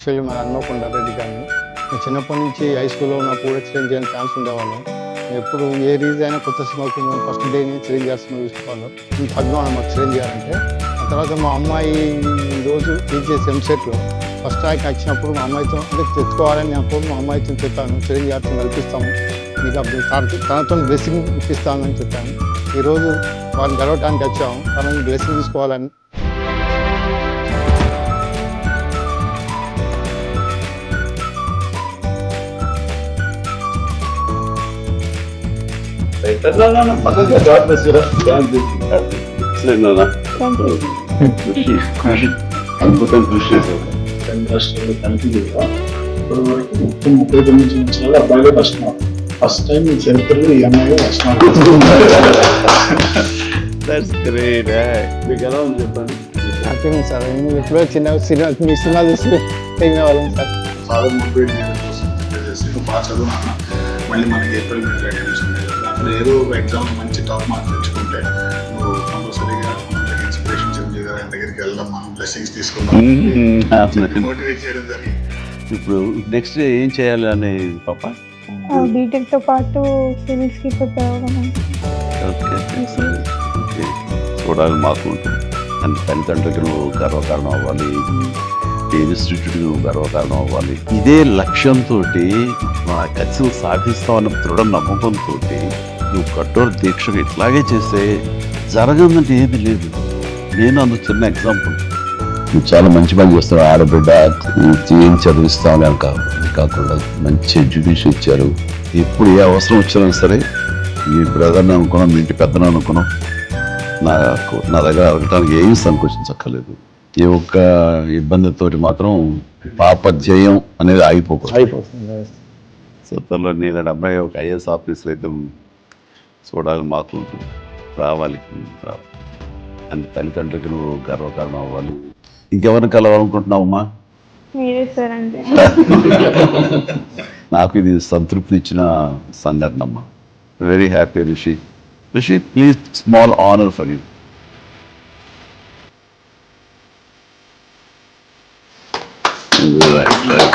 Actually మన హన్మకొండ రెడ్డి గారిని నేను చిన్నప్పటి నుంచి హై స్కూల్లో ఉన్నప్పుడు కూడా చిరంజీవి అని ఫ్యాన్స్ ఉండేవాళ్ళం. ఎప్పుడు ఏ రిలీజ్ అయినా కొత్త సినిమాకి మేము ఫస్ట్ డే చిరంజీవి గారి సినిమా చూసుకోవాళ్ళం. ఇంత అభిమానం మాకు చిరంజీవి గారు అంటే. ఆ తర్వాత మా అమ్మాయి రోజు టీచర్స్ ఎంసెట్లో ఫస్ట్ ర్యాంక్ వచ్చినప్పుడు మా అమ్మాయితో అంటే తెచ్చుకోవాలని అప్పుడు మా అమ్మాయితో చెప్పాను, చిరంజీవి గారితో కల్పిస్తాము, మీకు అప్పుడు తనతో బ్లెస్సింగ్ ఇప్పిస్తానని చెప్పాను. ఈరోజు వాళ్ళని గడవటానికి వచ్చాము, తనని బ్లెస్సింగ్ తీసుకోవాలని. అద్భుతం కృషి చేశారు. 2 రాష్ట్రాల్లో కలిపి కూడా ఇప్పటి వరకు 39 సంవత్సరాలు అబ్బాయిలో ఫస్ట్ టైం ఈ చరిత్రలో ఈ అమ్మాయి మీకు ఎలా ఉంది చెప్పండి. హ్యాపీగా సార్ ఎప్పుడో చిన్న సినిమా మీ సినిమా చూసి వాళ్ళం సార్. ఫాదర్ మోటివేట్ చేయడం కోసం చెప్పేసి నువ్వు బాగా చదువు నాన్న, మళ్ళీ మనకి ఏప్రిల్ మీద గైడెన్స్ ఉంది, దాంట్లో ఏదో ఒక ఎగ్జామ్ మంచి టాప్ మార్క్స్ తెచ్చుకుంటే నువ్వు కంపల్సరీగా ఇన్స్పిరేషన్ చిరంజీవి గారి దగ్గరికి వెళ్దాం, మనం బ్లెస్సింగ్స్ తీసుకుందాం మోటివేట్ చేయడం జరిగింది. ఇప్పుడు నెక్స్ట్ ఏం చేయాలి అనేది పాప? బీటెక్ తో పాటు సివిల్స్ కి ప్రిపేర్ అవ్వడం. చూడాలి మాకు ఉంటుంది. అండ్ తల్లిదండ్రులకు నువ్వు గర్వకారణం అవ్వాలి, ఇన్స్టిట్యూట్ నువ్వు గర్వకారణం అవ్వాలి. ఇదే లక్ష్యంతో మా ఖర్చులు సాధిస్తామన్న దృఢ నమ్మకంతో నువ్వు కఠోర దీక్షగా ఇట్లాగే చేస్తే జరగదంటే ఏమీ లేదు. నేను అందుకు చిన్న ఎగ్జాంపుల్. నువ్వు చాలా మంచి పని చేస్తున్నావు. ఆడబిడ్డ ఏం చదివిస్తావు అని కాకుండా మంచి ఎడ్యుకేషన్ ఇచ్చారు. ఎప్పుడు ఏ అవసరం వచ్చినా సరే మీ బ్రదర్ని అనుకున్నాం, మీ ఇంటి పెద్దను అనుకున్నాం, నా దగ్గర అడగటానికి ఏమీ సంకోచించక్కర్లేదు. ఏ ఒక్క ఇబ్బందితో మాత్రం పాప ధ్యేయం అనేది అయిపోతుంది. సో తనలో నేను అబ్బాయి ఒక ఐఏఎస్ ఆఫీసర్ అయితే చూడాలి, మాకు రావాలి. అండ్ తల్లిదండ్రులకు నువ్వు గర్వకారణం అవ్వాలి. ఇంకెవరిని కలవాలనుకుంటున్నావమ్మా? మీరే సార్ అంటే నాకు ఇది సంతృప్తి ఇచ్చిన సంఘటన అమ్మా. Very happy. Rishi please, small honour for you. Right.